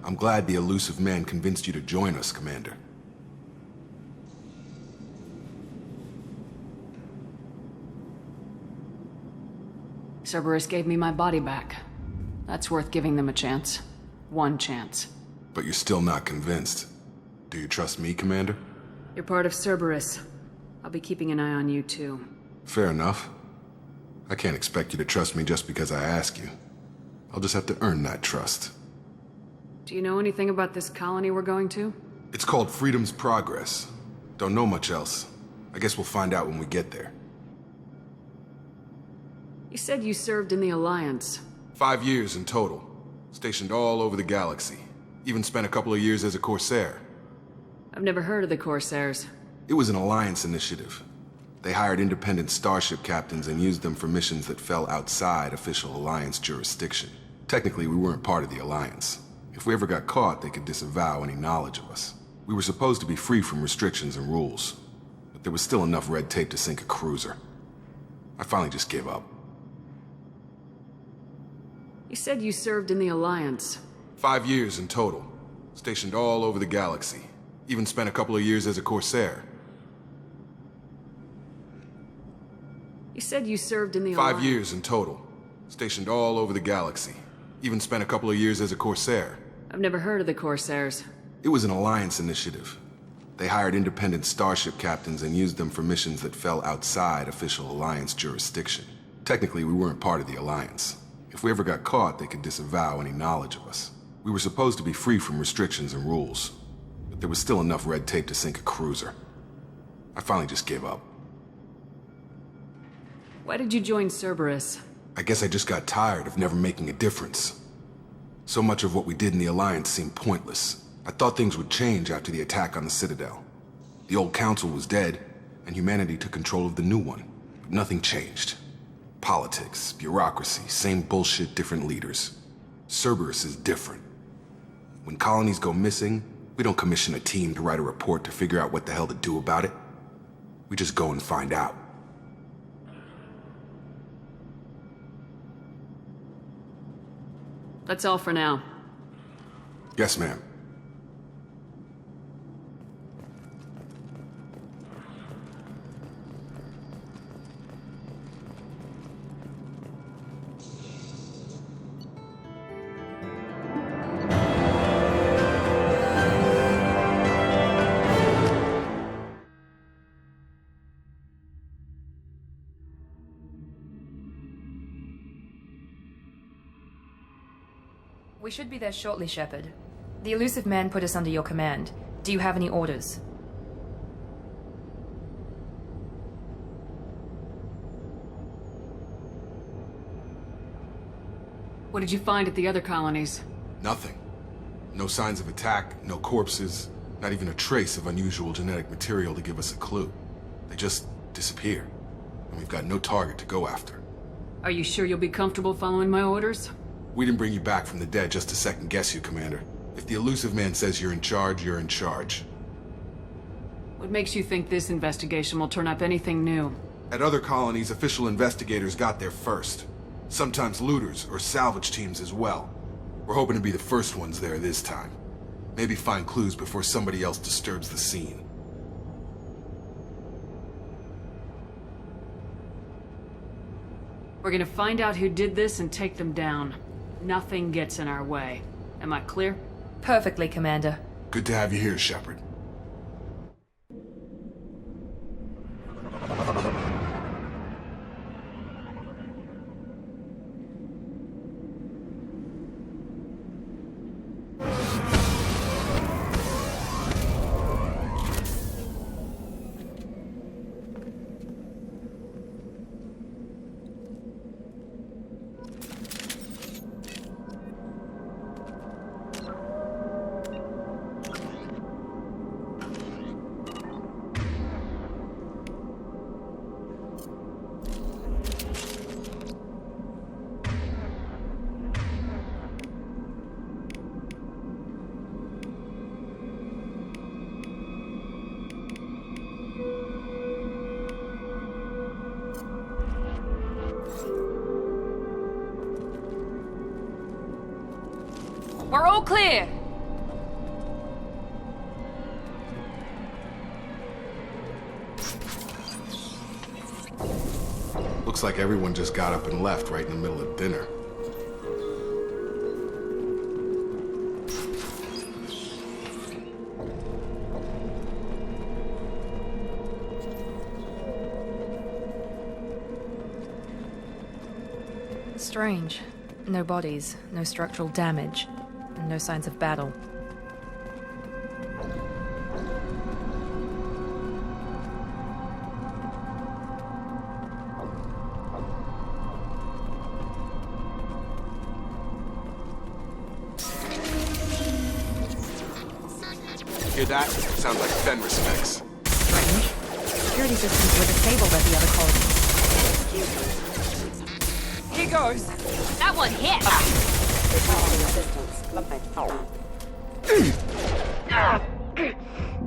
I'm glad the elusive man convinced you to join us, Commander. Cerberus gave me my body back. That's worth giving them a chance. One chance. But you're still not convinced. Do you trust me, Commander? You're part of Cerberus. I'll be keeping an eye on you, too. Fair enough. I can't expect you to trust me just because I ask you. I'll just have to earn that trust. Do you know anything about this colony we're going to? It's called Freedom's Progress. Don't know much else. I guess we'll find out when we get there. You said you served in the Alliance. 5 years in total. Stationed all over the galaxy. Even spent a couple of years as a Corsair. I've never heard of the Corsairs. It was an Alliance initiative. They hired independent starship captains and used them for missions that fell outside official Alliance jurisdiction. Technically, we weren't part of the Alliance. If we ever got caught, they could disavow any knowledge of us. We were supposed to be free from restrictions and rules, but there was still enough red tape to sink a cruiser. I finally just gave up. You said you served in the Alliance. 5 years in total. Stationed all over the galaxy. Even spent a couple of years as a Corsair. You said you served in the Alliance. 5 years in total. Stationed all over the galaxy. Even spent a couple of years as a Corsair. I've never heard of the Corsairs. It was an Alliance initiative. They hired independent starship captains and used them for missions that fell outside official Alliance jurisdiction. Technically, we weren't part of the Alliance. If we ever got caught, they could disavow any knowledge of us. We were supposed to be free from restrictions and rules, but there was still enough red tape to sink a cruiser. I finally just gave up. Why did you join Cerberus? I guess I just got tired of never making a difference. So much of what we did in the Alliance seemed pointless. I thought things would change after the attack on the Citadel. The old council was dead, and humanity took control of the new one. But nothing changed. Politics, bureaucracy, same bullshit, different leaders. Cerberus is different. When colonies go missing, we don't commission a team to write a report to figure out what the hell to do about it. We just go and find out. That's all for now. Yes, ma'am. We should be there shortly, Shepard. The elusive man put us under your command. Do you have any orders? What did you find at the other colonies? Nothing. No signs of attack, no corpses, not even a trace of unusual genetic material to give us a clue. They just disappear, and we've got no target to go after. Are you sure you'll be comfortable following my orders? We didn't bring you back from the dead just to second guess you, Commander. If the elusive man says you're in charge, you're in charge. What makes you think this investigation will turn up anything new? At other colonies, official investigators got there first. Sometimes looters or salvage teams as well. We're hoping to be the first ones there this time. Maybe find clues before somebody else disturbs the scene. We're gonna find out who did this and take them down. Nothing gets in our way. Am I clear? Perfectly, Commander. Good to have you here, Shepard. We're all clear! Looks like everyone just got up and left right in the middle of dinner. Strange. No bodies, no structural damage, and no signs of battle. Hear that? Sounds like Fenris specs. Strange. Security systems were disabled at the other colony. Here goes! That one hit!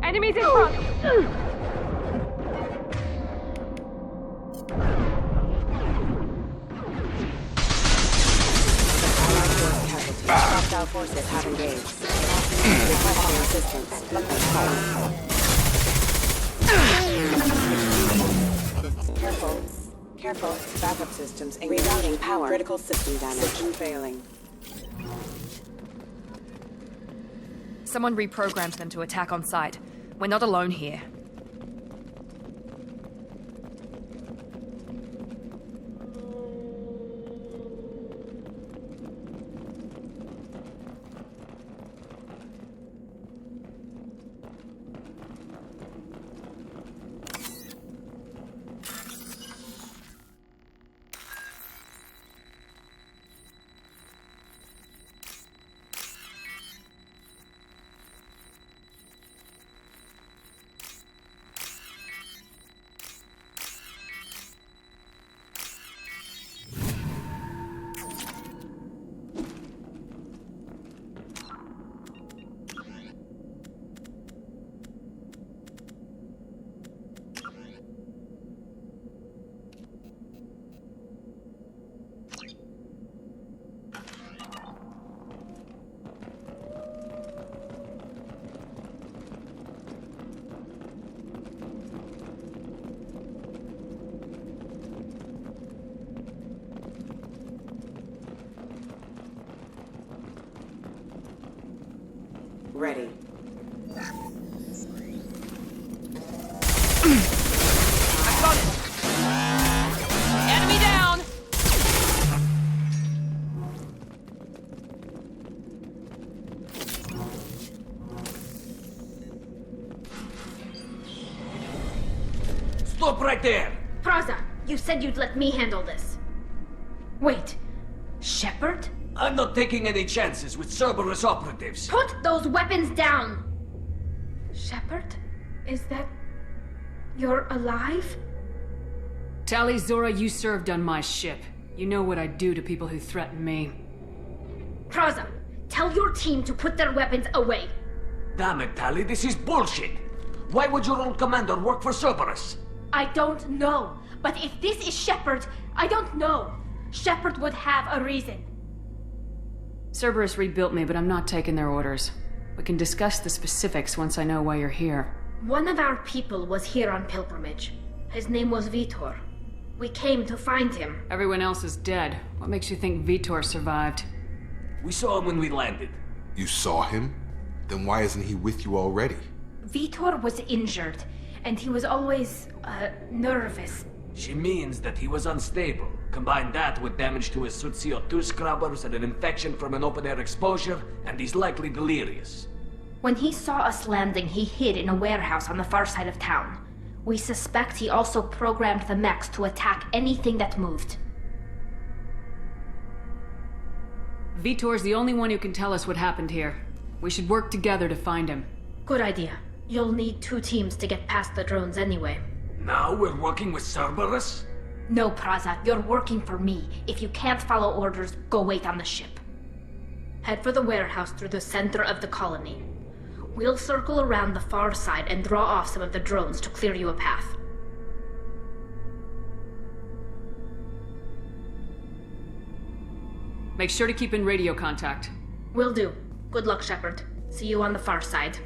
Enemies in front! Hostile forces have engaged. Requesting assistance. Careful. Careful. Backup systems. Rerouting power. Critical system damage. System failing. Someone reprogrammed them to attack on sight. We're not alone here. Ready. I got it! Enemy down! Stop right there! Praza, you said you'd let me handle this. Wait, Shepard? I'm not taking any chances with Cerberus operatives. Put those weapons down! Shepard? Is that... you're alive? Tali Zora, you served on my ship. You know what I do to people who threaten me. Praza, tell your team to put their weapons away. Damn it, Tali, this is bullshit! Why would your old commander work for Cerberus? I don't know. But if this is Shepard, I don't know. Shepard would have a reason. Cerberus rebuilt me, but I'm not taking their orders. We can discuss the specifics once I know why you're here. One of our people was here on pilgrimage. His name was Vitor. We came to find him. Everyone else is dead. What makes you think Vitor survived? We saw him when we landed. You saw him? Then why isn't he with you already? Vitor was injured, and he was always, nervous. She means that he was unstable. Combine that with damage to his suit CO2 scrubbers and an infection from an open-air exposure, and he's likely delirious. When he saw us landing, he hid in a warehouse on the far side of town. We suspect he also programmed the mechs to attack anything that moved. Vitor's the only one who can tell us what happened here. We should work together to find him. Good idea. You'll need 2 teams to get past the drones anyway. Now we're working with Cerberus? No, Praza, you're working for me. If you can't follow orders, go wait on the ship. Head for the warehouse through the center of the colony. We'll circle around the far side and draw off some of the drones to clear you a path. Make sure to keep in radio contact. Will do. Good luck, Shepard. See you on the far side.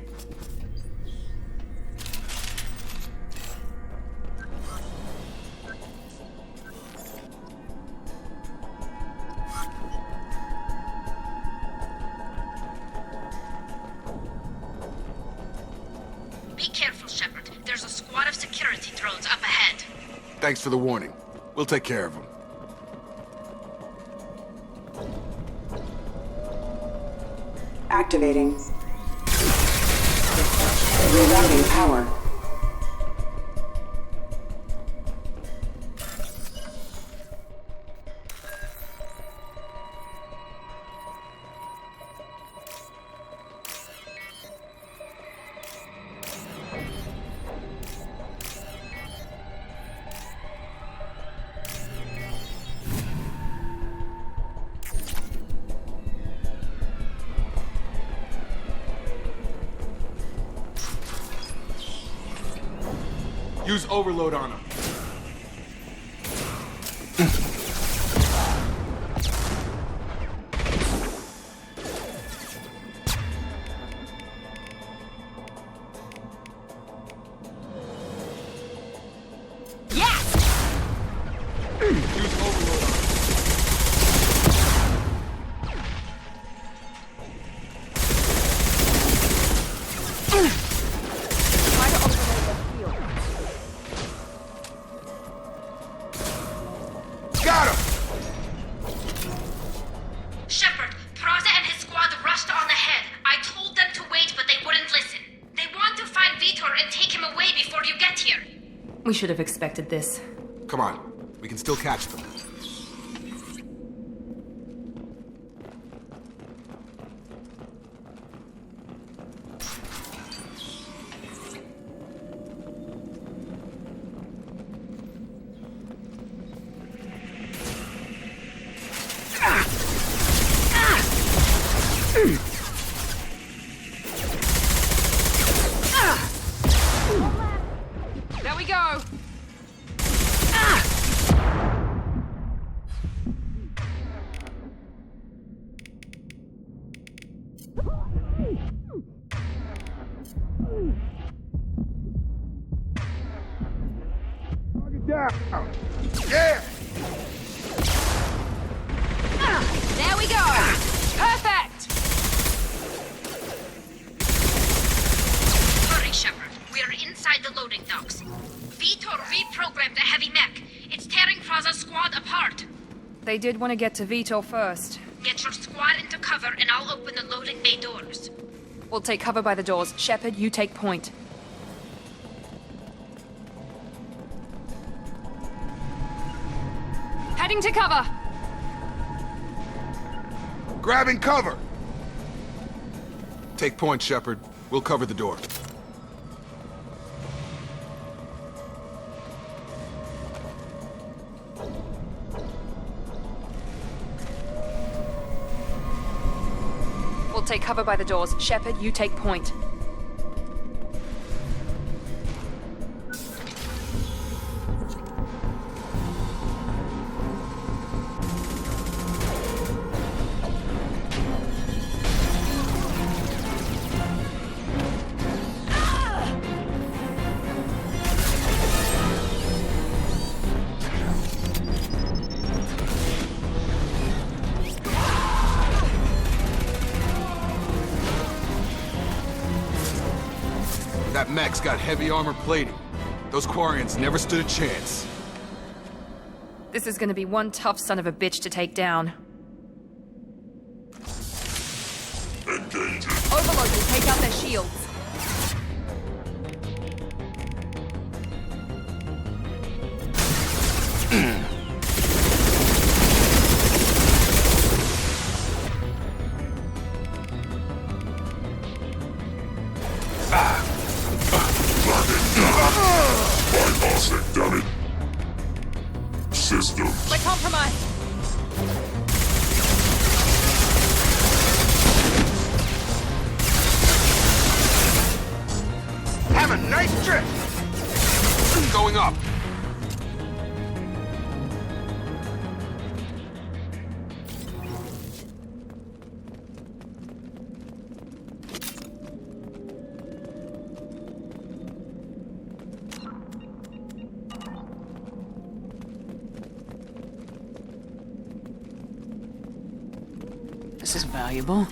Thanks for the warning. We'll take care of him. Activating. Rerouting power. Use overload on him. Use overload on him. Got him! Shepard, Praza and his squad rushed on ahead. I told them to wait, but they wouldn't listen. They want to find Vitor and take him away before you get here. We should have expected this. Come on. We can still catch them. There we go! Down! Yeah! There we go! Perfect! Hurry, Shepard. We are inside the loading docks. Vitor reprogrammed the heavy mech. It's tearing Praza's squad apart. They did want to get to Vitor first. Get your squad into cover and I'll open the loading bay doors. We'll take cover by the doors. Shepard, you take point. Heading to cover! Grabbing cover! Take point, Shepard. We'll cover the door. We'll take cover by the doors. Shepard, you take point. That mech's got heavy armor plating. Those Quarians never stood a chance. This is gonna be one tough son of a bitch to take down. Overload will take out their shields. Bypassing, damn it. System. We're compromised. Have a nice trip! Going up. This is valuable.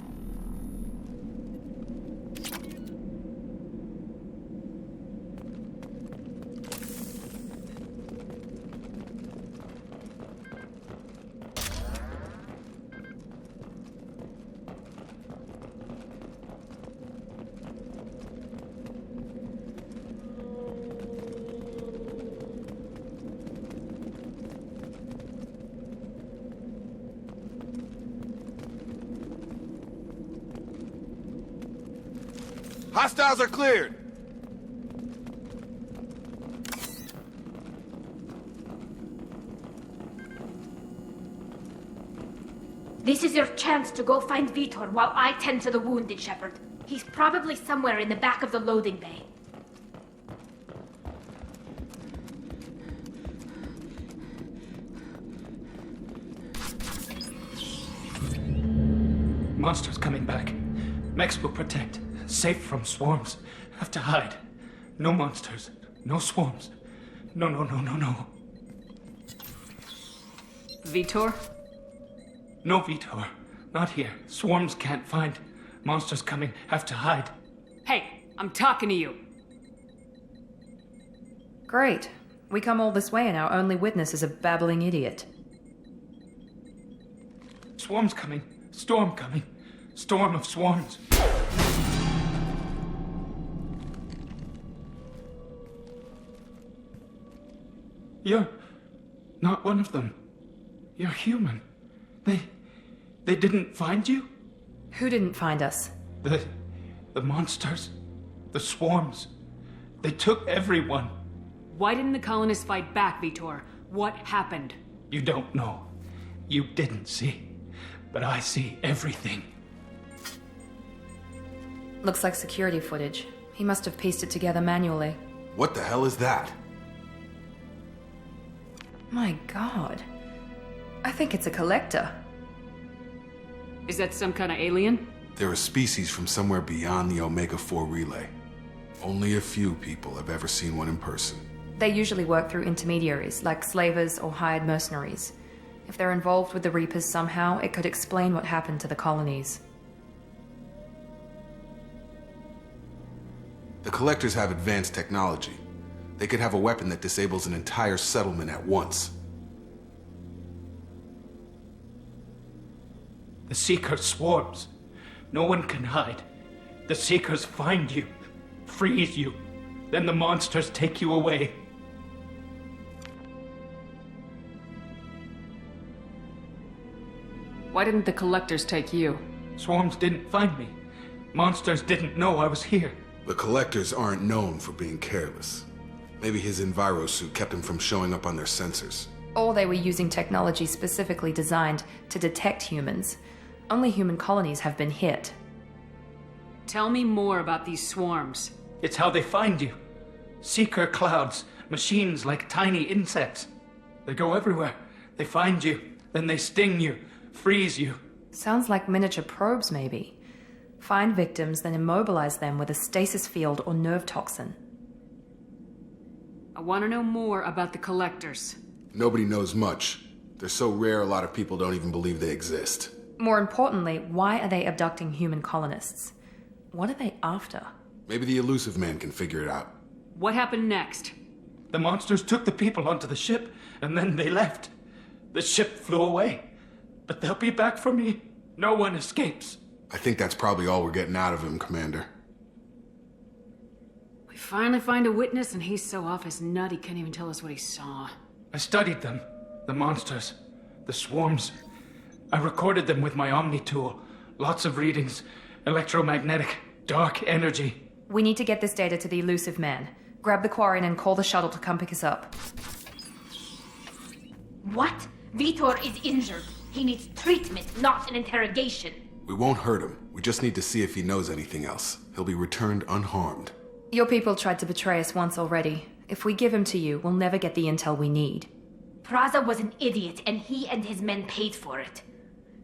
Hostiles are cleared! This is your chance to go find Vitor while I tend to the wounded, Shepard. He's probably somewhere in the back of the loading bay. Monsters coming back. Mechs will protect. Safe from swarms. Have to hide. No monsters. No swarms. No. Vitor? No Vitor. Not here. Swarms can't find. Monsters coming. Have to hide. Hey, I'm talking to you. Great. We come all this way and our only witness is a babbling idiot. Swarms coming. Storm coming. Storm of swarms. You're not one of them. You're human. They didn't find you? Who didn't find us? The monsters. The swarms. They took everyone. Why didn't the colonists fight back, Vitor? What happened? You don't know. You didn't see. But I see everything. Looks like security footage. He must have pieced it together manually. What the hell is that? My god. I think it's a collector. Is that some kind of alien? They're a species from somewhere beyond the Omega-4 relay. Only a few people have ever seen one in person. They usually work through intermediaries, like slavers or hired mercenaries. If they're involved with the Reapers somehow, it could explain what happened to the colonies. The Collectors have advanced technology. They could have a weapon that disables an entire settlement at once. The Seeker swarms. No one can hide. The Seekers find you, freeze you, then the monsters take you away. Why didn't the collectors take you? Swarms didn't find me. Monsters didn't know I was here. The Collectors aren't known for being careless. Maybe his envirosuit kept him from showing up on their sensors. Or they were using technology specifically designed to detect humans. Only human colonies have been hit. Tell me more about these swarms. It's how they find you. Seeker clouds, machines like tiny insects. They go everywhere. They find you, then they sting you, freeze you. Sounds like miniature probes, maybe. Find victims, then immobilize them with a stasis field or nerve toxin. I want to know more about the collectors. Nobody knows much. They're so rare, a lot of people don't even believe they exist. More importantly, why are they abducting human colonists? What are they after? Maybe the Elusive Man can figure it out. What happened next? The monsters took the people onto the ship, and then they left. The ship flew away. But they'll be back for me. No one escapes. I think that's probably all we're getting out of him, Commander. We finally find a witness and he's so off his nut he can't even tell us what he saw. I studied them. The monsters. The swarms. I recorded them with my Omni tool. Lots of readings. Electromagnetic. Dark energy. We need to get this data to the Elusive Man. Grab the Quarian and call the shuttle to come pick us up. What? Vitor is injured. He needs treatment, not an interrogation. We won't hurt him. We just need to see if he knows anything else. He'll be returned unharmed. Your people tried to betray us once already. If we give him to you, we'll never get the intel we need. Praza was an idiot, and he and his men paid for it.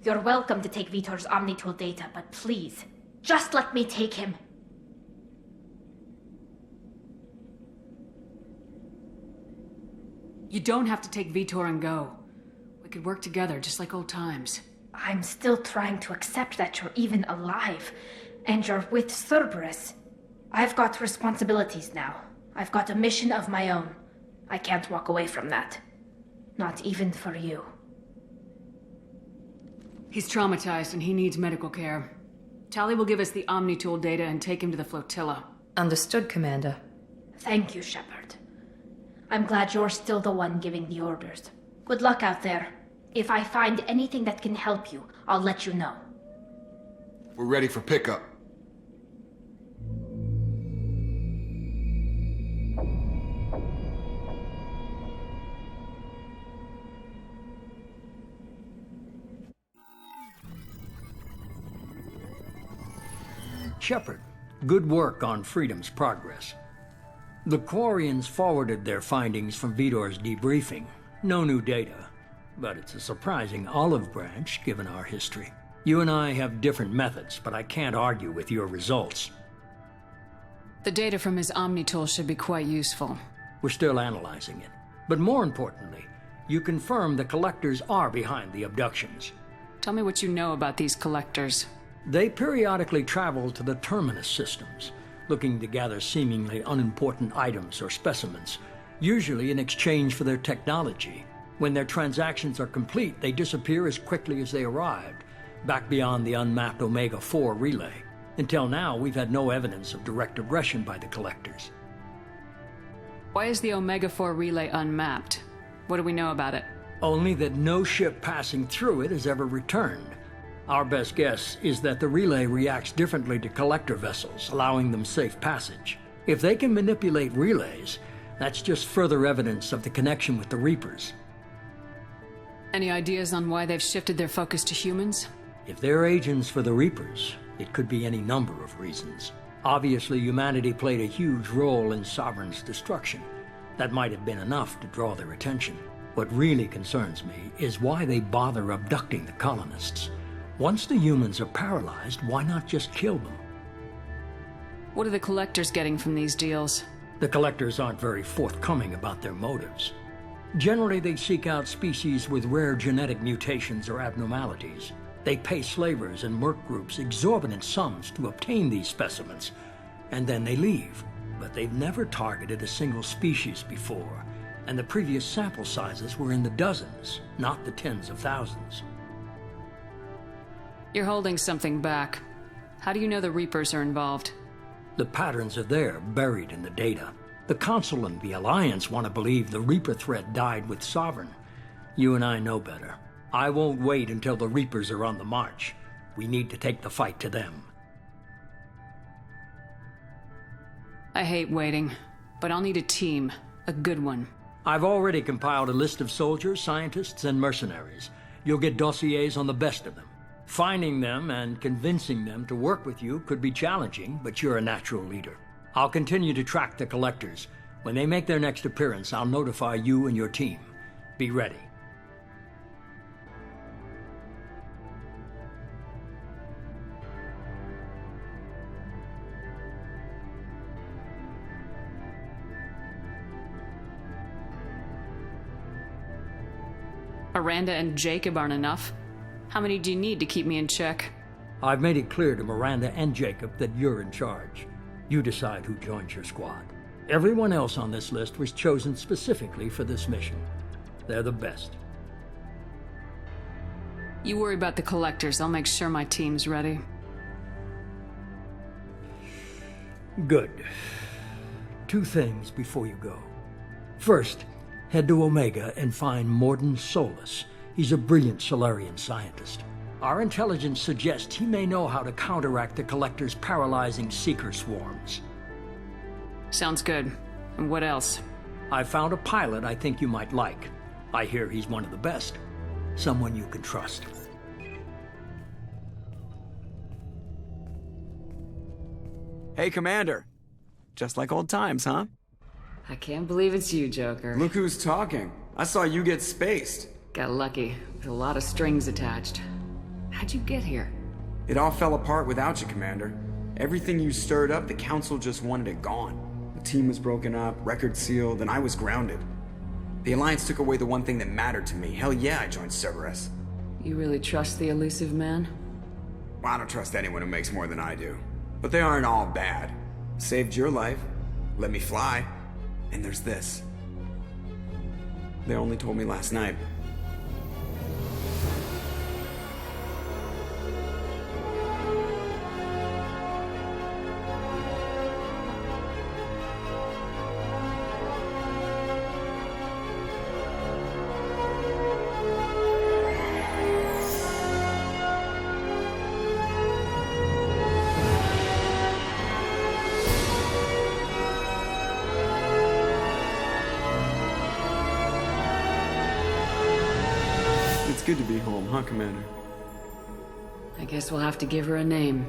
You're welcome to take Vitor's Omnitool data, but please, just let me take him. You don't have to take Vitor and go. We could work together, just like old times. I'm still trying to accept that you're even alive, and you're with Cerberus. I've got responsibilities now. I've got a mission of my own. I can't walk away from that. Not even for you. He's traumatized and he needs medical care. Tali will give us the Omnitool data and take him to the flotilla. Understood, Commander. Thank you, Shepard. I'm glad you're still the one giving the orders. Good luck out there. If I find anything that can help you, I'll let you know. We're ready for pickup. Shepard, good work on Freedom's progress. The Quarians forwarded their findings from Vidor's debriefing. No new data, but it's a surprising olive branch given our history. You and I have different methods, but I can't argue with your results. The data from his Omni tool should be quite useful. We're still analyzing it. But more importantly, you confirm the Collectors are behind the abductions. Tell me what you know about these Collectors. They periodically travel to the Terminus systems, looking to gather seemingly unimportant items or specimens, usually in exchange for their technology. When their transactions are complete, they disappear as quickly as they arrived, back beyond the unmapped Omega-4 relay. Until now, we've had no evidence of direct aggression by the Collectors. Why is the Omega-4 relay unmapped? What do we know about it? Only that no ship passing through it has ever returned. Our best guess is that the relay reacts differently to Collector vessels, allowing them safe passage. If they can manipulate relays, that's just further evidence of the connection with the Reapers. Any ideas on why they've shifted their focus to humans? If they're agents for the Reapers, it could be any number of reasons. Obviously, humanity played a huge role in Sovereign's destruction. That might have been enough to draw their attention. What really concerns me is why they bother abducting the colonists. Once the humans are paralyzed, why not just kill them? What are the Collectors getting from these deals? The Collectors aren't very forthcoming about their motives. Generally, they seek out species with rare genetic mutations or abnormalities. They pay slavers and merc groups exorbitant sums to obtain these specimens, and then they leave. But they've never targeted a single species before, and the previous sample sizes were in the dozens, not the tens of thousands. You're holding something back. How do you know the Reapers are involved? The patterns are there, buried in the data. The Council and the Alliance want to believe the Reaper threat died with Sovereign. You and I know better. I won't wait until the Reapers are on the march. We need to take the fight to them. I hate waiting, but I'll need a team. A good one. I've already compiled a list of soldiers, scientists, and mercenaries. You'll get dossiers on the best of them. Finding them and convincing them to work with you could be challenging, but you're a natural leader. I'll continue to track the Collectors. When they make their next appearance, I'll notify you and your team. Be ready. Miranda and Jacob aren't enough. How many do you need to keep me in check? I've made it clear to Miranda and Jacob that you're in charge. You decide who joins your squad. Everyone else on this list was chosen specifically for this mission. They're the best. You worry about the Collectors. I'll make sure my team's ready. Good. 2 things before you go. First, head to Omega and find Mordin Solus. He's a brilliant Solarian scientist. Our intelligence suggests he may know how to counteract the Collector's paralyzing Seeker swarms. Sounds good. And what else? I found a pilot I think you might like. I hear he's one of the best. Someone you can trust. Hey, Commander. Just like old times, huh? I can't believe it's you, Joker. Look who's talking. I saw you get spaced. Got lucky, with a lot of strings attached. How'd you get here? It all fell apart without you, Commander. Everything you stirred up, the Council just wanted it gone. The team was broken up, record sealed, and I was grounded. The Alliance took away the one thing that mattered to me. Hell yeah, I joined Cerberus. You really trust the elusive man? Well, I don't trust anyone who makes more than I do. But they aren't all bad. Saved your life, let me fly, and there's this. They only told me last night. It's good to be home, huh, Commander? I guess we'll have to give her a name.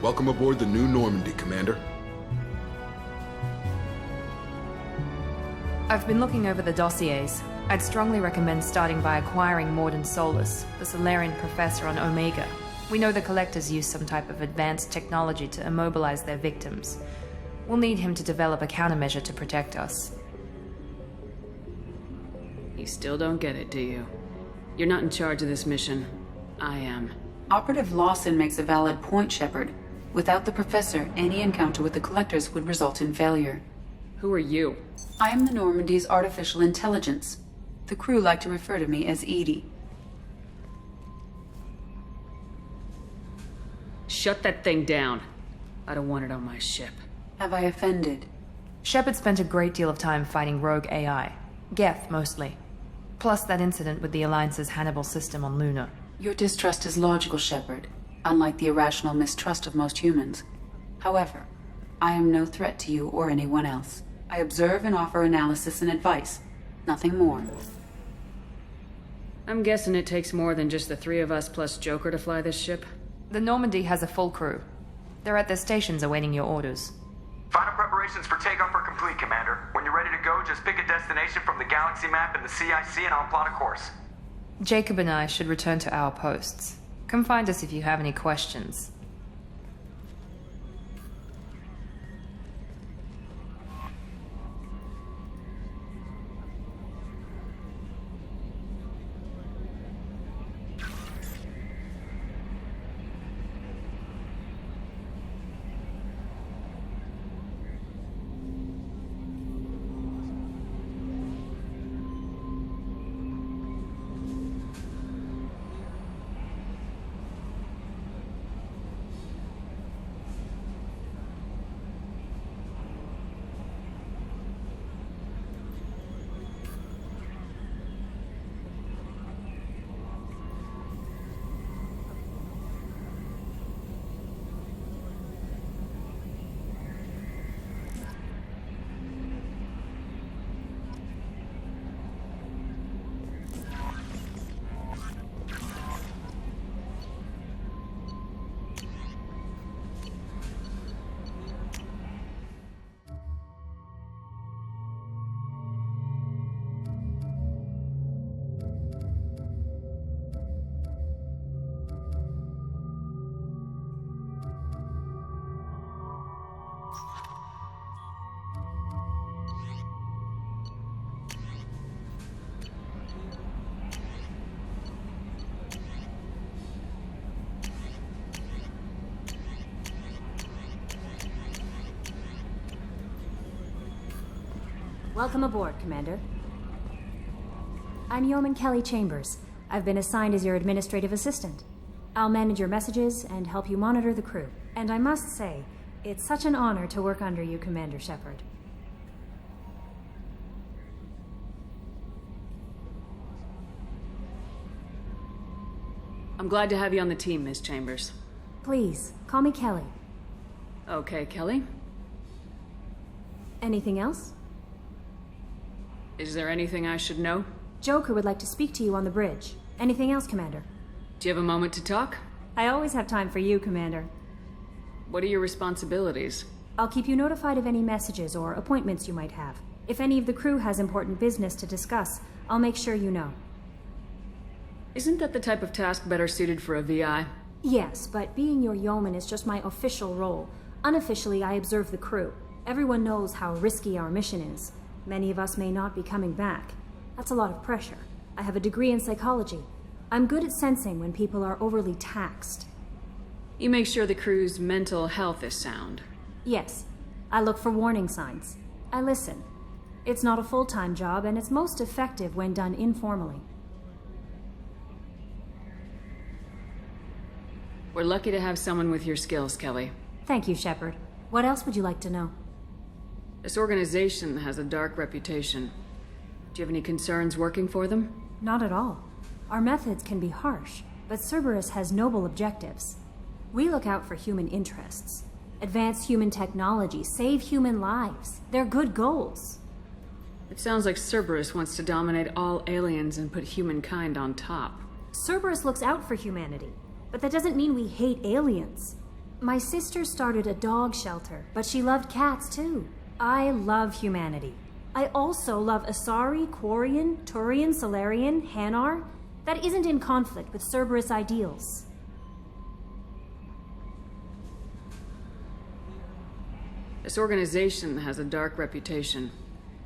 Welcome aboard the New Normandy, Commander. I've been looking over the dossiers. I'd strongly recommend starting by acquiring Mordin Solus, the Solarian professor on Omega. We know the Collectors use some type of advanced technology to immobilize their victims. We'll need him to develop a countermeasure to protect us. You still don't get it, do you? You're not in charge of this mission. I am. Operative Lawson makes a valid point, Shepard. Without the Professor, any encounter with the Collectors would result in failure. Who are you? I am the Normandy's artificial intelligence. The crew like to refer to me as EDI. Shut that thing down. I don't want it on my ship. Have I offended? Shepard spent a great deal of time fighting rogue AI. Geth, mostly. Plus that incident with the Alliance's Hannibal system on Luna. Your distrust is logical, Shepard, unlike the irrational mistrust of most humans. However, I am no threat to you or anyone else. I observe and offer analysis and advice. Nothing more. I'm guessing it takes more than just the three of us plus Joker to fly this ship? The Normandy has a full crew. They're at their stations awaiting your orders. Final preparations for takeoff are complete, Commander. When you're ready to go, just pick a destination from the galaxy map in the CIC and I'll plot a course. Jacob and I should return to our posts. Come find us if you have any questions. Welcome aboard, Commander. I'm Yeoman Kelly Chambers. I've been assigned as your administrative assistant. I'll manage your messages and help you monitor the crew. And I must say, it's such an honor to work under you, Commander Shepard. I'm glad to have you on the team, Ms. Chambers. Please, call me Kelly. Okay, Kelly. Anything else? Is there anything I should know? Joker would like to speak to you on the bridge. Anything else, Commander? Do you have a moment to talk? I always have time for you, Commander. What are your responsibilities? I'll keep you notified of any messages or appointments you might have. If any of the crew has important business to discuss, I'll make sure you know. Isn't that the type of task better suited for a VI? Yes, but being your yeoman is just my official role. Unofficially, I observe the crew. Everyone knows how risky our mission is. Many of us may not be coming back. That's a lot of pressure. I have a degree in psychology. I'm good at sensing when people are overly taxed. You make sure the crew's mental health is sound. Yes. I look for warning signs. I listen. It's not a full-time job, and it's most effective when done informally. We're lucky to have someone with your skills, Kelly. Thank you, Shepard. What else would you like to know? This organization has a dark reputation. Do you have any concerns working for them? Not at all. Our methods can be harsh, but Cerberus has noble objectives. We look out for human interests. Advance human technology, save human lives. They're good goals. It sounds like Cerberus wants to dominate all aliens and put humankind on top. Cerberus looks out for humanity, but that doesn't mean we hate aliens. My sister started a dog shelter, but she loved cats too. I love humanity. I also love Asari, Quarian, Turian, Salarian, Hanar. That isn't in conflict with Cerberus ideals. This organization has a dark reputation.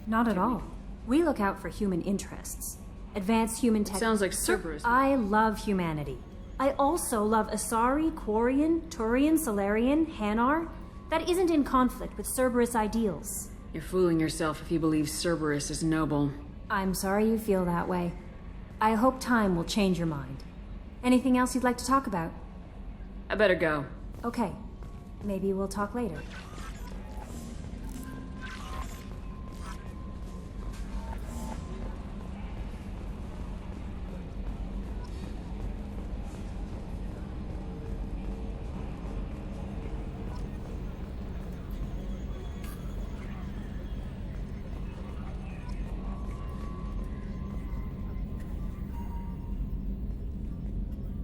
Not at all. We look out for human interests. Advanced human tech. Sounds like Cerberus. I love humanity. I also love Asari, Quarian, Turian, Salarian, Hanar. That isn't in conflict with Cerberus ideals. You're fooling yourself if you believe Cerberus is noble. I'm sorry you feel that way. I hope time will change your mind. Anything else you'd like to talk about? I better go. Okay. Maybe we'll talk later.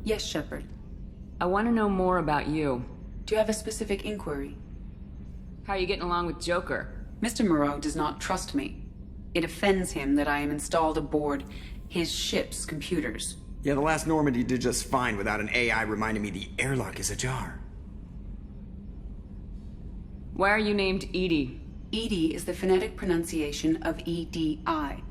Yes, Shepard. I want to know more about you. Do you have a specific inquiry? How are you getting along with Joker? Mr. Moreau does not trust me. It offends him that I am installed aboard his ship's computers. Yeah, the last Normandy did just fine without an AI reminding me the airlock is ajar. Why are you named EDI? EDI is the phonetic pronunciation of EDI.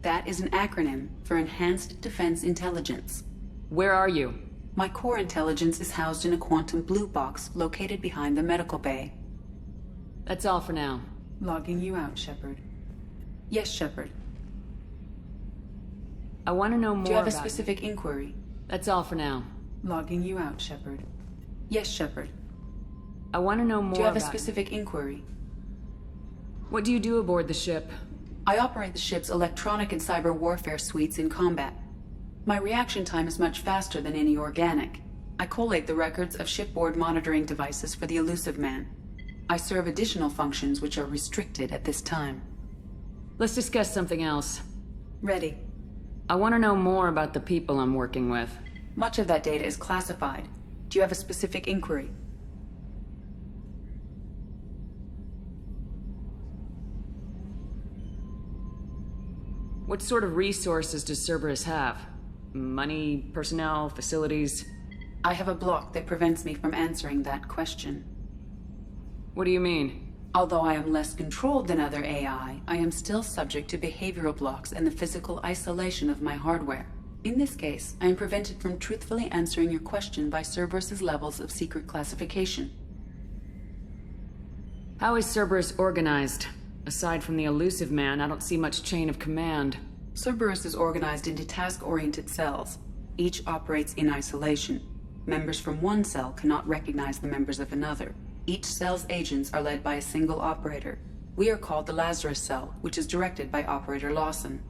That is an acronym for Enhanced Defense Intelligence. Where are you? My core intelligence is housed in a quantum blue box located behind the medical bay. That's all for now. Logging you out, Shepard. Yes, Shepard. I want to know more. Do you have a about specific inquiry? That's all for now. Logging you out, Shepard. Yes, Shepard. I want to know more. Do you have a about specific inquiry? What do you do aboard the ship? I operate the ship's electronic and cyber warfare suites in combat. My reaction time is much faster than any organic. I collate the records of shipboard monitoring devices for the Illusive Man. I serve additional functions which are restricted at this time. Let's discuss something else. Ready. I want to know more about the people I'm working with. Much of that data is classified. Do you have a specific inquiry? What sort of resources does Cerberus have? Money, personnel, facilities? I have a block that prevents me from answering that question. What do you mean? Although I am less controlled than other AI, I am still subject to behavioral blocks and the physical isolation of my hardware. In this case, I am prevented from truthfully answering your question by Cerberus's levels of secret classification. How is Cerberus organized? Aside from the Illusive Man, I don't see much chain of command. Cerberus is organized into task-oriented cells. Each operates in isolation. Members from one cell cannot recognize the members of another. Each cell's agents are led by a single operator. We are called the Lazarus Cell, which is directed by Operator Lawson.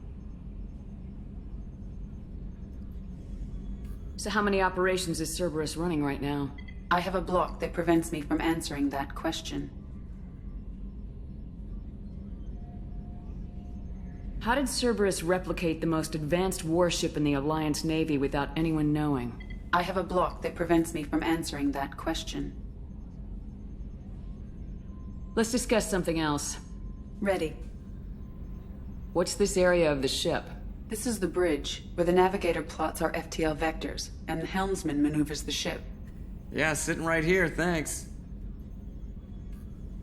So how many operations is Cerberus running right now? I have a block that prevents me from answering that question. How did Cerberus replicate the most advanced warship in the Alliance Navy without anyone knowing? I have a block that prevents me from answering that question. Let's discuss something else. Ready. What's this area of the ship? This is the bridge, where the navigator plots our FTL vectors, and the helmsman maneuvers the ship. Yeah, sitting right here, thanks.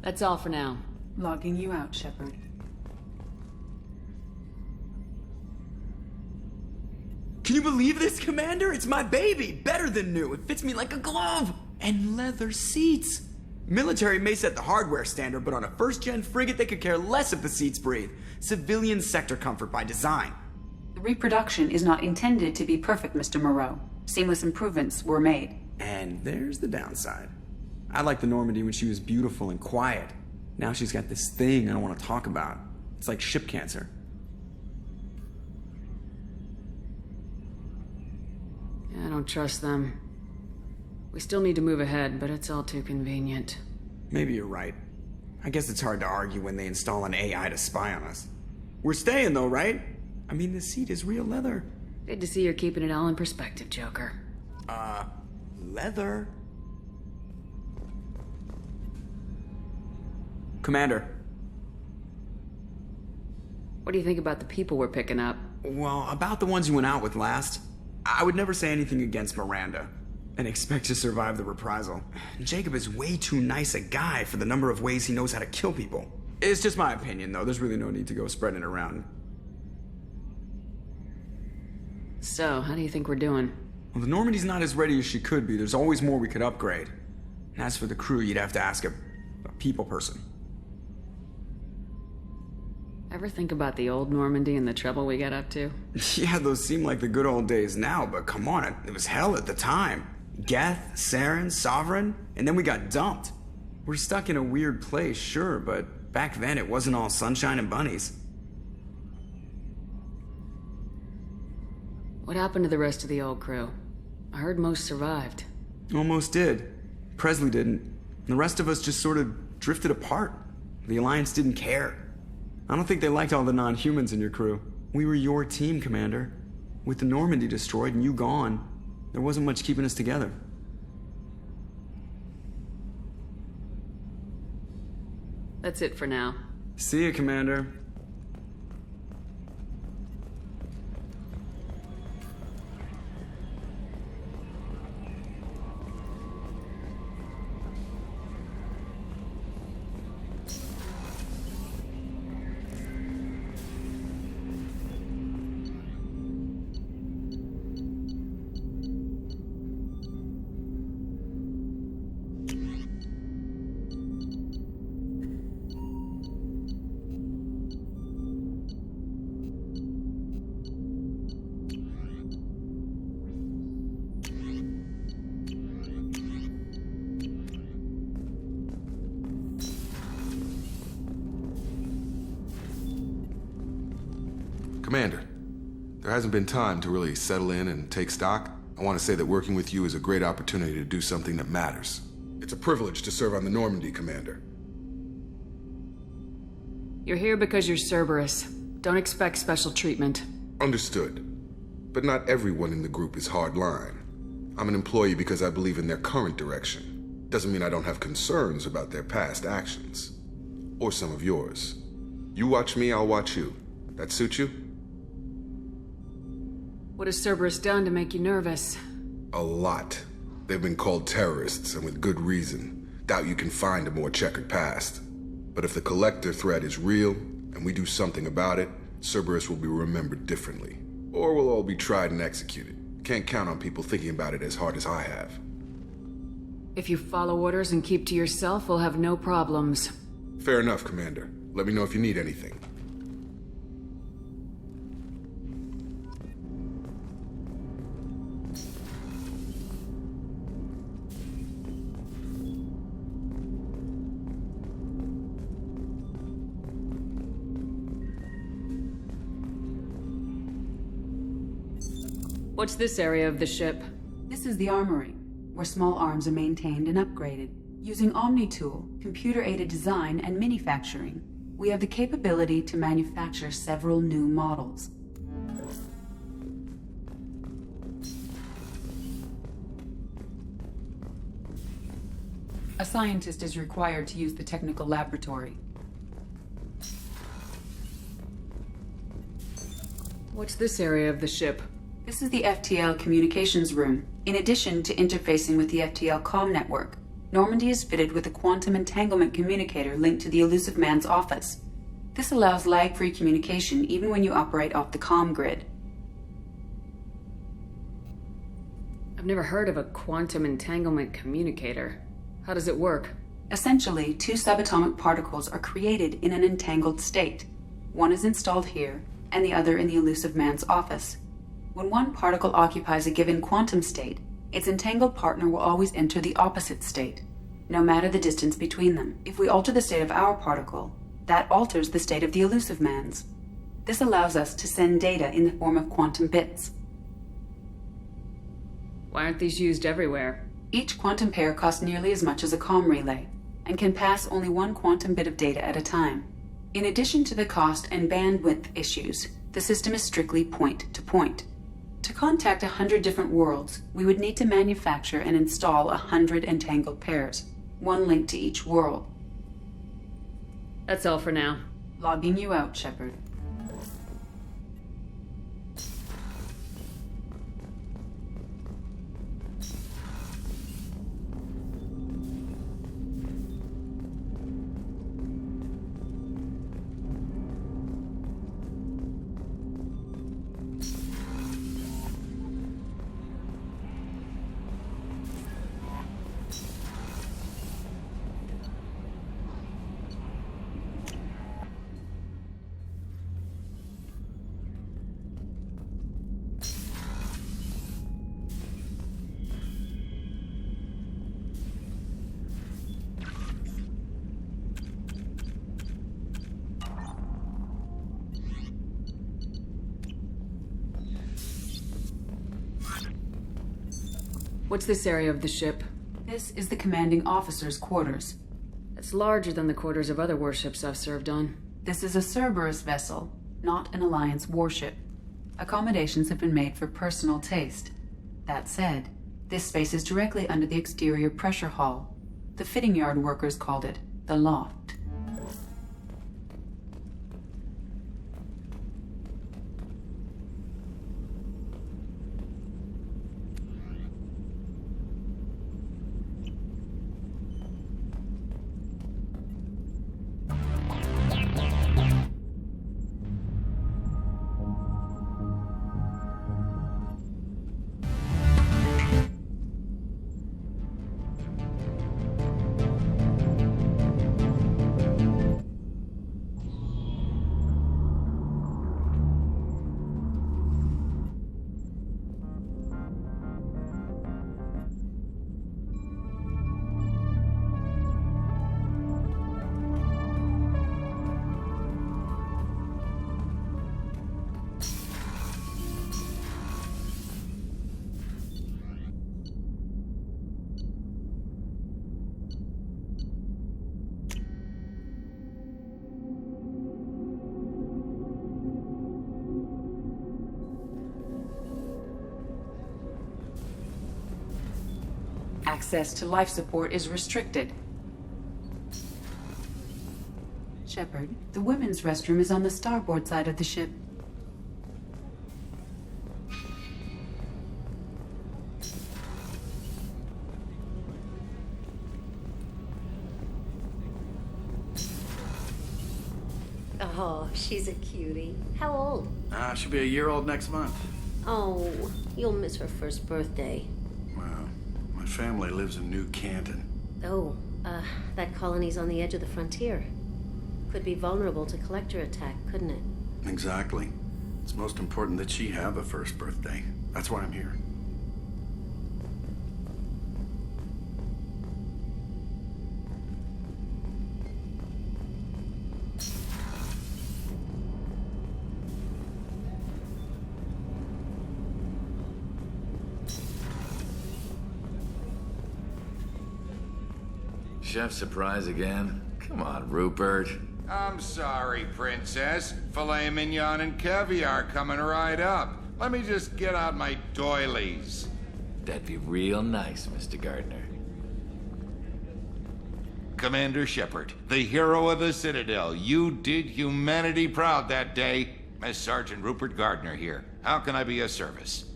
That's all for now. Logging you out, Shepard. Can you believe this, Commander? It's my baby! Better than new. It fits me like a glove! And leather seats! Military may set the hardware standard, but on a first-gen frigate, they could care less if the seats breathe. Civilian sector comfort by design. The reproduction is not intended to be perfect, Mr. Moreau. Seamless improvements were made. And there's the downside. I liked the Normandy when she was beautiful and quiet. Now she's got this thing I don't want to talk about. It's like ship cancer. I don't trust them. We still need to move ahead, but it's all too convenient. Maybe you're right. I guess it's hard to argue when they install an AI to spy on us. We're staying though, right? I mean, the seat is real leather. Good to see you're keeping it all in perspective, Joker. Leather? Commander. What do you think about the people we're picking up? Well, about the ones you went out with last, I would never say anything against Miranda and expect to survive the reprisal. Jacob is way too nice a guy for the number of ways he knows how to kill people. It's just my opinion, though. There's really no need to go spreading it around. So, how do you think we're doing? Well, the Normandy's not as ready as she could be. There's always more we could upgrade. And as for the crew, you'd have to ask a people person. Ever think about the old Normandy and the trouble we got up to? Yeah, those seem like the good old days now, but come on, it was hell at the time. Geth, Saren, Sovereign, and then we got dumped. We're stuck in a weird place, sure, but back then it wasn't all sunshine and bunnies. What happened to the rest of the old crew? I heard most survived. Almost did. Presley didn't. The rest of us just sort of drifted apart. The Alliance didn't care. I don't think they liked all the non-humans in your crew. We were your team, Commander. With the Normandy destroyed and you gone, there wasn't much keeping us together. That's it for now. See ya, Commander. Commander, there hasn't been time to really settle in and take stock. I want to say that working with you is a great opportunity to do something that matters. It's a privilege to serve on the Normandy, Commander. You're here because you're Cerberus. Don't expect special treatment. Understood. But not everyone in the group is hardline. I'm an employee because I believe in their current direction. Doesn't mean I don't have concerns about their past actions. Or some of yours. You watch me, I'll watch you. That suit you? What has Cerberus done to make you nervous? A lot. They've been called terrorists, and with good reason. Doubt you can find a more checkered past. But if the Collector threat is real, and we do something about it, Cerberus will be remembered differently. Or we'll all be tried and executed. Can't count on people thinking about it as hard as I have. If you follow orders and keep to yourself, we'll have no problems. Fair enough, Commander. Let me know if you need anything. What's this area of the ship? This is the armory, where small arms are maintained and upgraded. Using OmniTool, computer-aided design, and manufacturing, we have the capability to manufacture several new models. A scientist is required to use the technical laboratory. What's this area of the ship? This is the FTL communications room. In addition to interfacing with the FTL comm network, Normandy is fitted with a quantum entanglement communicator linked to the Illusive Man's office. This allows lag-free communication even when you operate off the comm grid. I've never heard of a quantum entanglement communicator. How does it work? Essentially, two subatomic particles are created in an entangled state. One is installed here, and the other in the Illusive Man's office. When one particle occupies a given quantum state, its entangled partner will always enter the opposite state, no matter the distance between them. If we alter the state of our particle, that alters the state of the Illusive Man's. This allows us to send data in the form of quantum bits. Why aren't these used everywhere? Each quantum pair costs nearly as much as a comm relay, and can pass only one quantum bit of data at a time. In addition to the cost and bandwidth issues, the system is strictly point-to-point. To contact 100 different worlds, we would need to manufacture and install 100 entangled pairs, one linked to each world. That's all for now. Logging you out, Shepard. What's this area of the ship? This is the commanding officer's quarters. It's larger than the quarters of other warships I've served on. This is a Cerberus vessel, not an Alliance warship. Accommodations have been made for personal taste. That said, this space is directly under the exterior pressure hull. The fitting yard workers called it the loft. Access to life support is restricted. Shepard, the women's restroom is on the starboard side of the ship. Oh, she's a cutie. How old? She'll be a year old next month. Oh, you'll miss her first birthday. Wow. My family lives in New Canton. Oh, that colony's on the edge of the frontier. Could be vulnerable to collector attack, couldn't it? Exactly. It's most important that she have a first birthday. That's why I'm here. Chef surprise again? Come on, Rupert. I'm sorry, Princess. Filet mignon and caviar coming right up. Let me just get out my doilies. That'd be real nice, Mr. Gardner. Commander Shepard, the hero of the Citadel. You did humanity proud that day. Miss Sergeant Rupert Gardner here. How can I be of service?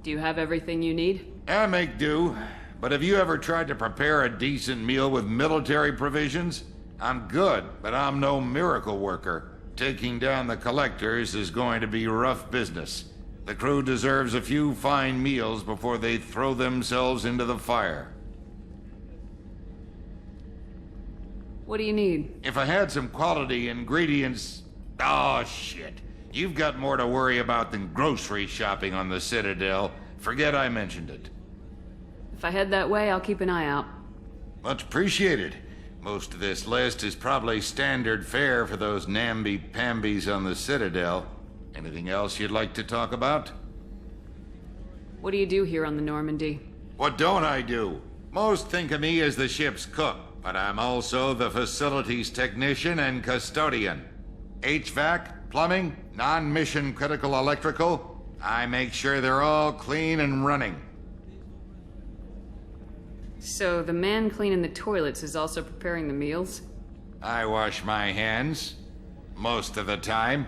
Do you have everything you need? I make do. But have you ever tried to prepare a decent meal with military provisions? I'm good, but I'm no miracle worker. Taking down the collectors is going to be rough business. The crew deserves a few fine meals before they throw themselves into the fire. What do you need? If I had some quality ingredients... Oh, shit. You've got more to worry about than grocery shopping on the Citadel. Forget I mentioned it. If I head that way, I'll keep an eye out. Much appreciated. Most of this list is probably standard fare for those namby-pambies on the Citadel. Anything else you'd like to talk about? What do you do here on the Normandy? What don't I do? Most think of me as the ship's cook, but I'm also the facilities technician and custodian. HVAC, plumbing, non-mission critical electrical. I make sure they're all clean and running. So the man cleaning the toilets is also preparing the meals? I wash my hands. Most of the time.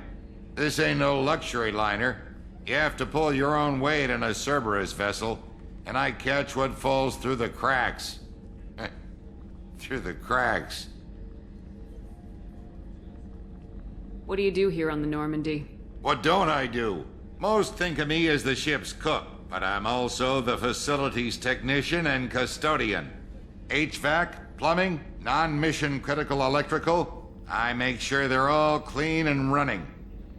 This ain't no luxury liner. You have to pull your own weight in a Cerberus vessel, and I catch what falls through the cracks. Through the cracks. What do you do here on the Normandy? What don't I do? Most think of me as the ship's cook, but I'm also the facilities technician and custodian. HVAC, plumbing, non-mission critical electrical. I make sure they're all clean and running.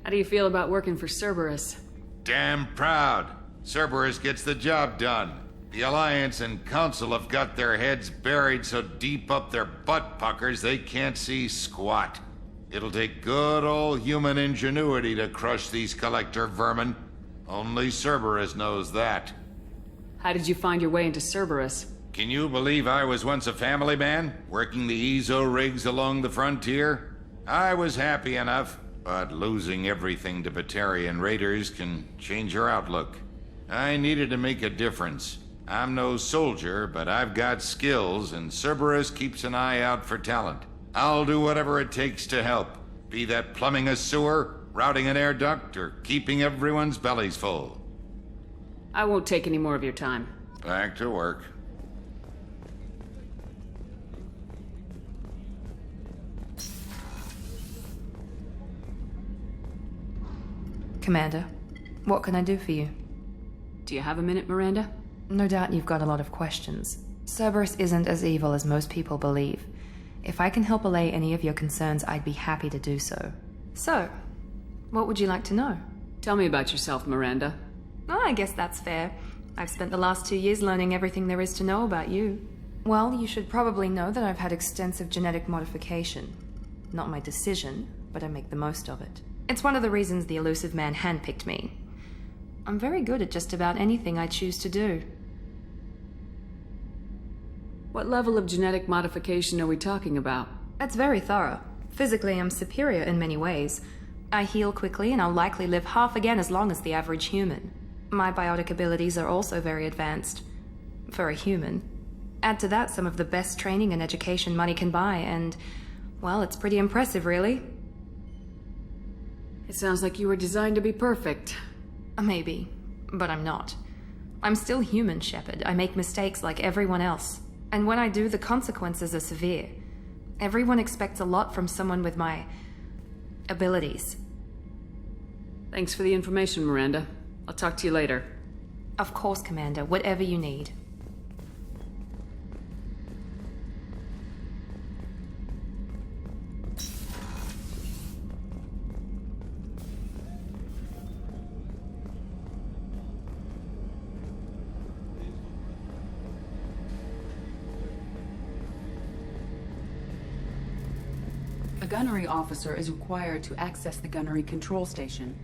How do you feel about working for Cerberus? Damn proud. Cerberus gets the job done. The Alliance and Council have got their heads buried so deep up their butt puckers they can't see squat. It'll take good old human ingenuity to crush these collector vermin. Only Cerberus knows that. How did you find your way into Cerberus? Can you believe I was once a family man, working the EZO rigs along the frontier? I was happy enough, but losing everything to Batarian raiders can change your outlook. I needed to make a difference. I'm no soldier, but I've got skills, and Cerberus keeps an eye out for talent. I'll do whatever it takes to help, be that plumbing a sewer, routing an air duct, or keeping everyone's bellies full. I won't take any more of your time. Back to work. Commander, what can I do for you? Do you have a minute, Miranda? No doubt you've got a lot of questions. Cerberus isn't as evil as most people believe. If I can help allay any of your concerns, I'd be happy to do so. So, what would you like to know? Tell me about yourself, Miranda. Oh, I guess that's fair. I've spent the last 2 years learning everything there is to know about you. Well, you should probably know that I've had extensive genetic modification. Not my decision, but I make the most of it. It's one of the reasons the Elusive Man handpicked me. I'm very good at just about anything I choose to do. What level of genetic modification are we talking about? That's very thorough. Physically, I'm superior in many ways. I heal quickly, and I'll likely live half again as long as the average human. My biotic abilities are also very advanced. For a human. Add to that some of the best training and education money can buy, and, well, it's pretty impressive, really. It sounds like you were designed to be perfect. Maybe, but I'm not. I'm still human, Shepard. I make mistakes like everyone else. And when I do, the consequences are severe. Everyone expects a lot from someone with my abilities. Thanks for the information, Miranda. I'll talk to you later. Of course, Commander. Whatever you need. A gunnery officer is required to access the gunnery control station.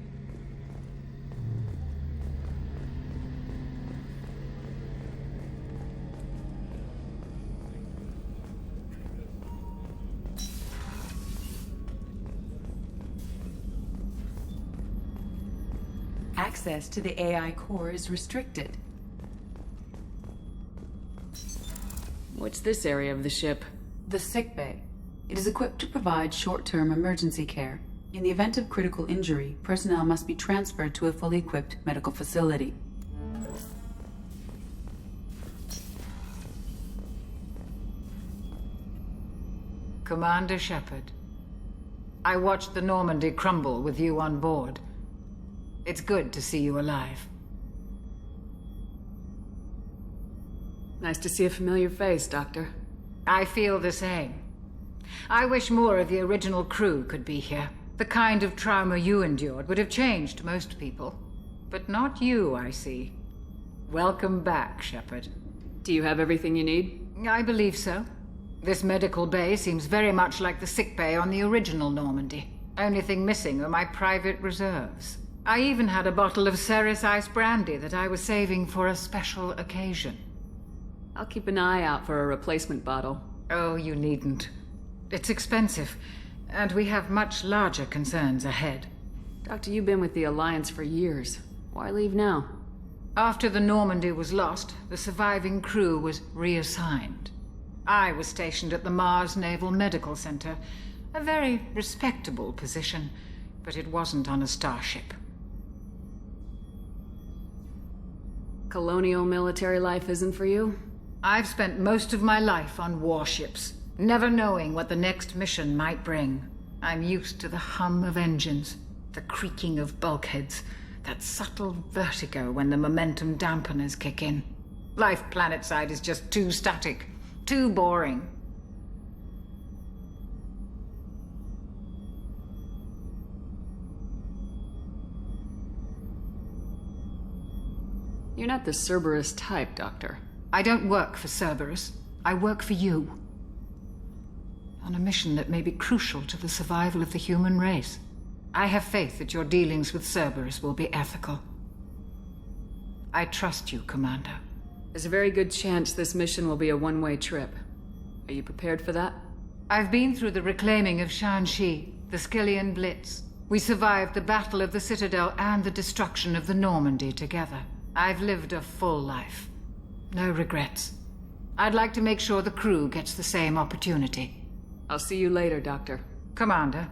Access to the AI core is restricted. What's this area of the ship? The sickbay. It is equipped to provide short-term emergency care. In the event of critical injury, personnel must be transferred to a fully equipped medical facility. Commander Shepard, I watched the Normandy crumble with you on board. It's good to see you alive. Nice to see a familiar face, Doctor. I feel the same. I wish more of the original crew could be here. The kind of trauma you endured would have changed most people. But not you, I see. Welcome back, Shepard. Do you have everything you need? I believe so. This medical bay seems very much like the sick bay on the original Normandy. Only thing missing are my private reserves. I even had a bottle of Ceres Ice brandy that I was saving for a special occasion. I'll keep an eye out for a replacement bottle. Oh, you needn't. It's expensive, and we have much larger concerns ahead. Doctor, you've been with the Alliance for years. Why leave now? After the Normandy was lost, the surviving crew was reassigned. I was stationed at the Mars Naval Medical Center. A very respectable position, but it wasn't on a starship. Colonial military life isn't for you? I've spent most of my life on warships, never knowing what the next mission might bring. I'm used to the hum of engines, the creaking of bulkheads, that subtle vertigo when the momentum dampeners kick in. Life planetside is just too static, too boring. You're not the Cerberus type, Doctor. I don't work for Cerberus. I work for you. On a mission that may be crucial to the survival of the human race. I have faith that your dealings with Cerberus will be ethical. I trust you, Commander. There's a very good chance this mission will be a one-way trip. Are you prepared for that? I've been through the reclaiming of Shanxi, the Skillian Blitz. We survived the Battle of the Citadel and the destruction of the Normandy together. I've lived a full life. No regrets. I'd like to make sure the crew gets the same opportunity. I'll see you later, Doctor. Commander.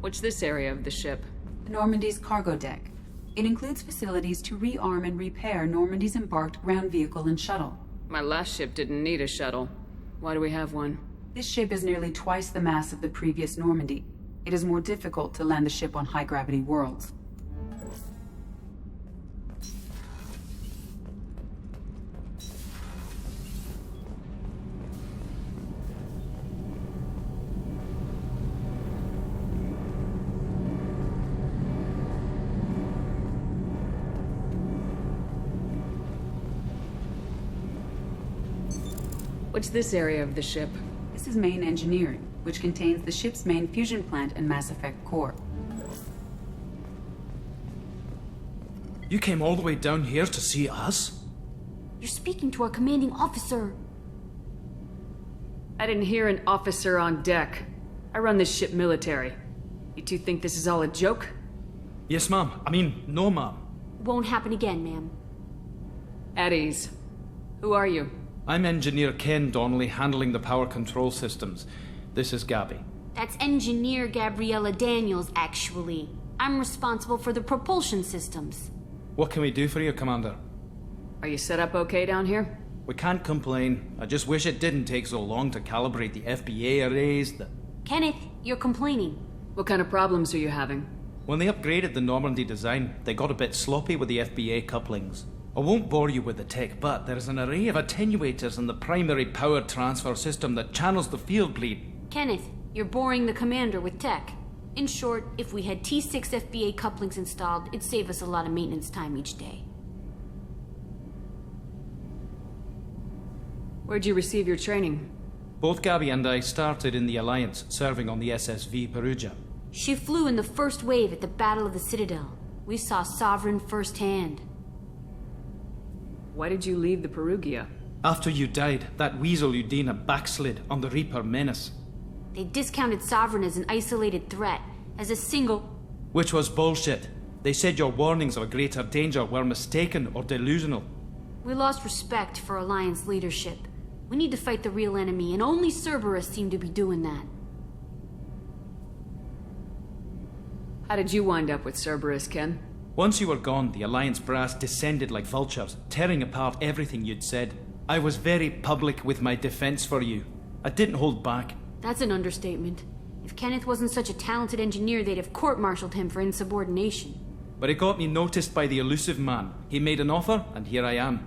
What's this area of the ship? The Normandy's cargo deck. It includes facilities to rearm and repair Normandy's embarked ground vehicle and shuttle. My last ship didn't need a shuttle. Why do we have one? This ship is nearly twice the mass of the previous Normandy. It is more difficult to land the ship on high-gravity worlds. What's this area of the ship? This is main engineering, which contains the ship's main fusion plant and Mass Effect core. You came all the way down here to see us? You're speaking to our commanding officer. I didn't hear an officer on deck. I run this ship military. You two think this is all a joke? Yes, ma'am. I mean, no, ma'am. Won't happen again, ma'am. At ease. Who are you? I'm Engineer Ken Donnelly, handling the power control systems. This is Gabby. That's Engineer Gabriella Daniels, actually. I'm responsible for the propulsion systems. What can we do for you, Commander? Are you set up okay down here? We can't complain. I just wish it didn't take so long to calibrate the FBA arrays. Kenneth, you're complaining. What kind of problems are you having? When they upgraded the Normandy design, they got a bit sloppy with the FBA couplings. I won't bore you with the tech, but there is an array of attenuators in the primary power transfer system that channels the field bleed. Kenneth, you're boring the commander with tech. In short, if we had T6 FBA couplings installed, it'd save us a lot of maintenance time each day. Where'd you receive your training? Both Gabby and I started in the Alliance, serving on the SSV Perugia. She flew in the first wave at the Battle of the Citadel. We saw Sovereign firsthand. Why did you leave the Perugia? After you died, that weasel Udina backslid on the Reaper Menace. They discounted Sovereign as an isolated threat, as a single... Which was bullshit. They said your warnings of a greater danger were mistaken or delusional. We lost respect for Alliance leadership. We need to fight the real enemy, and only Cerberus seemed to be doing that. How did you wind up with Cerberus, Ken? Once you were gone, the Alliance brass descended like vultures, tearing apart everything you'd said. I was very public with my defense for you. I didn't hold back. That's an understatement. If Kenneth wasn't such a talented engineer, they'd have court-martialed him for insubordination. But it got me noticed by the elusive man. He made an offer, and here I am.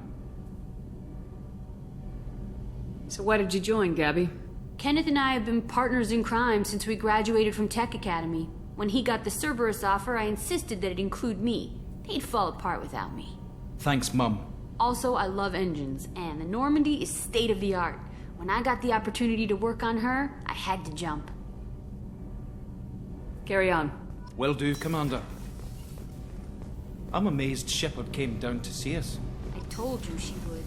So why did you join, Gabby? Kenneth and I have been partners in crime since we graduated from Tech Academy. When he got the Cerberus offer, I insisted that it include me. They'd fall apart without me. Thanks, Mum. Also, I love engines, and the Normandy is state-of-the-art. When I got the opportunity to work on her, I had to jump. Carry on. Will do, Commander. I'm amazed Shepard came down to see us. I told you she would.